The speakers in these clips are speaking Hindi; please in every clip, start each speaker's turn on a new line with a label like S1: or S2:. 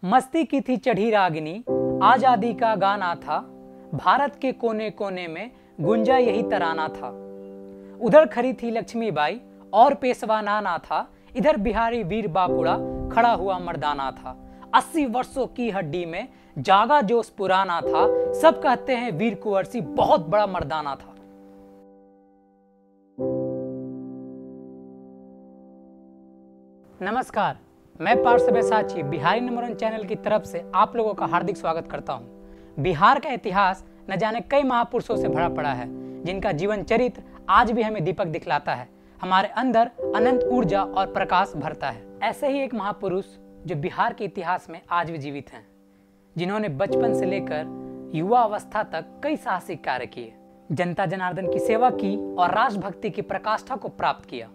S1: मस्ती की थी चढ़ी रागिनी, आजादी का गाना था, भारत के कोने कोने में गुंजा यही तराना था। उधर खड़ी थी लक्ष्मीबाई और पेशवा नाना था, इधर बिहारी वीर बांकुड़ा खड़ा हुआ मर्दाना था। 80 वर्षों की हड्डी में जागा जोश पुराना था, सब कहते हैं वीर कुंवर सिंह बहुत बड़ा मर्दाना था। नमस्कार, मैं पार्थ बैसाची बिहारी नंबर 1 चैनल की तरफ से आप लोगों का हार्दिक स्वागत करता हूं। बिहार का इतिहास न जाने कई महापुरुषों से भरा पड़ा है, जिनका जीवन चरित्र आज भी हमें दीपक दिखलाता है, हमारे अंदर अनंत ऊर्जा और प्रकाश भरता है। ऐसे ही एक महापुरुष जो बिहार के इतिहास में आज भी जीवित हैं, जिन्होंने बचपन से लेकर युवा अवस्था तक कई साहसिक कार्य किए, जनता जनार्दन की सेवा की और राष्ट्रभक्ति की प्रकाष्ठा को प्राप्त किया।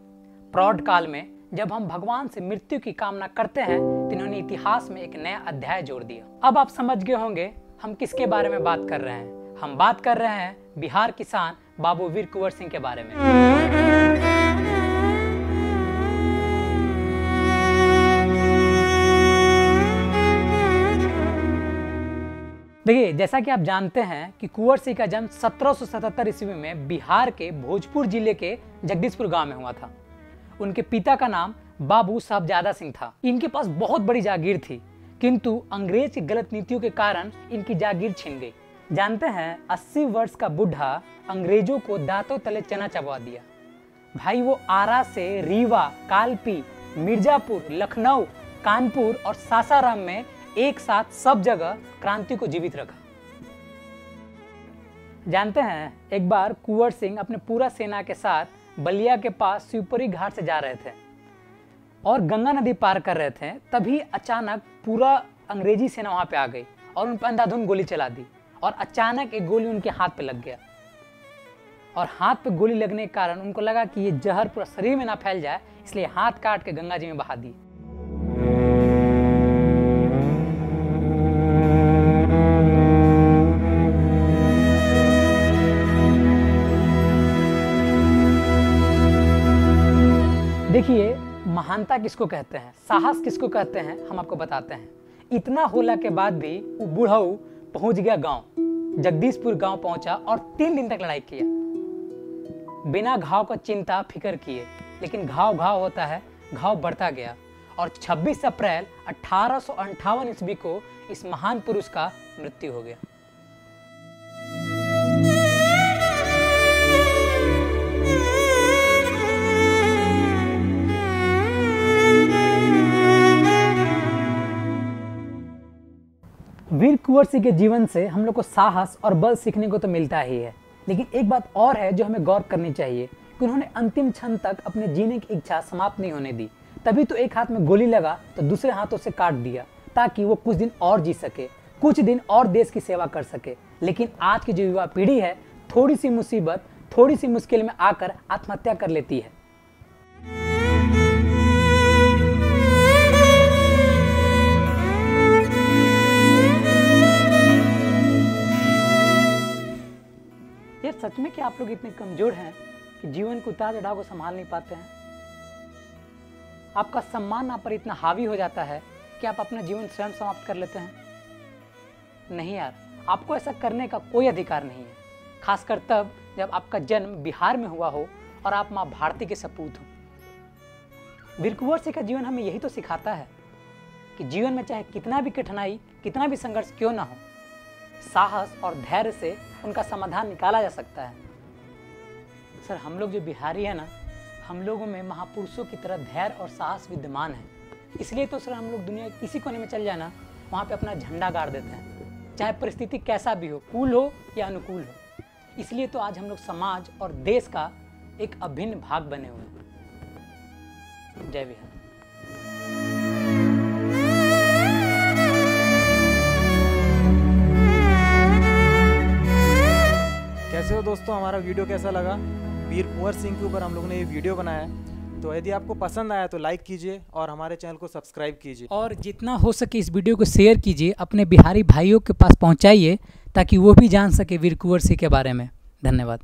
S1: प्रौढ़ काल में जब हम भगवान से मृत्यु की कामना करते हैं, तो इन्होंने इतिहास में एक नया अध्याय जोड़ दिया। अब आप समझ गए होंगे हम किसके बारे में बात कर रहे हैं। हम बात कर रहे हैं बिहार किसान बाबू वीर कुंवर सिंह के बारे में। देखिए, जैसा कि आप जानते हैं कि कुंवर सिंह का जन्म 1777 ईस्वी में बिहार के भोजपुर जिले के जगदीशपुर गांव में हुआ था। उनके पिता का नाम बाबू साहबजादा सिंह था। इनके पास बहुत बड़ी जागीर थी, किंतु अंग्रेज की गलत नीतियों के कारण इनकी जागीर छिन गई। जानते हैं, 80 वर्ष का बूढ़ा अंग्रेजों को दांतों तले चना चबा दिया। भाई वो आरा से रीवा, कालपी, मिर्जापुर, लखनऊ, कानपुर और सासाराम में एक साथ सब जगह क्रांति को जीवित रखा। जानते हैं, एक बार कुंवर सिंह अपने पूरा सेना के साथ बलिया के पास शिवपुरी घाट से जा रहे थे और गंगा नदी पार कर रहे थे। तभी अचानक पूरा अंग्रेजी सेना वहां पे आ गई और उन पर अंधाधुंध गोली चला दी और अचानक एक गोली उनके हाथ पे लग गया। और हाथ पे गोली लगने के कारण उनको लगा कि ये जहर पूरा शरीर में ना फैल जाए, इसलिए हाथ काट के गंगा जी में बहा दी। देखिए, महानता किसको कहते हैं, साहस किसको कहते हैं, हम आपको बताते हैं। इतना होला के बाद भी वो बूढ़ऊ पहुंच गया गांव, जगदीशपुर गांव पहुंचा और 3 दिन तक लड़ाई किया, बिना घाव का चिंता फिक्र किए। लेकिन घाव घाव होता है, घाव बढ़ता गया और 26 अप्रैल 1858 ईस्वी को इस महान पुरुष का मृत्यु हो गया। वीर कुंवर सिंह के जीवन से हम लोग को साहस और बल सीखने को तो मिलता ही है, लेकिन एक बात और है जो हमें गौर करनी चाहिए कि उन्होंने अंतिम क्षण तक अपने जीने की इच्छा समाप्त नहीं होने दी। तभी तो एक हाथ में गोली लगा तो दूसरे हाथों से काट दिया, ताकि वो कुछ दिन और जी सके, कुछ दिन और देश की सेवा कर सके। लेकिन आज की जो युवा पीढ़ी है, थोड़ी सी मुसीबत, थोड़ी सी मुश्किल में आकर आत्महत्या कर लेती है। सच में कि आप लोग इतने कमजोर हैं कि जीवन के उतार चढ़ाव को संभाल नहीं पाते हैं? आपका सम्मान आप पर इतना हावी हो जाता है कि आप अपना जीवन स्वयं समाप्त कर लेते हैं? नहीं यार, आपको ऐसा करने का कोई अधिकार नहीं है, खासकर तब जब आपका जन्म बिहार में हुआ हो और आप माँ भारती के सपूत हो। वीर कुंवर सिंह का जीवन हमें यही तो सिखाता है कि जीवन में चाहे कितना भी कठिनाई, कितना भी संघर्ष क्यों ना हो, साहस और धैर्य से उनका समाधान निकाला जा सकता है। सर, हम लोग जो बिहारी है ना, हम लोगों में महापुरुषों की तरह धैर्य और साहस विद्यमान है। इसलिए तो सर हम लोग दुनिया के किसी कोने में चल जाए ना, वहाँ पे अपना झंडा गाड़ देते हैं, चाहे परिस्थिति कैसा भी हो, कूल हो या अनुकूल हो। इसलिए तो आज हम लोग समाज और देश का एक अभिन्न भाग बने हुए हैं। जय बिहार।
S2: कैसे हो दोस्तों, हमारा वीडियो कैसा लगा? वीर कुंवर सिंह के ऊपर हम लोगों ने ये वीडियो बनाया है, तो यदि आपको पसंद आया तो लाइक कीजिए और हमारे चैनल को सब्सक्राइब कीजिए
S1: और जितना हो सके इस वीडियो को शेयर कीजिए, अपने बिहारी भाइयों के पास पहुंचाइए, ताकि वो भी जान सके वीर कुंवर सिंह के बारे में। धन्यवाद।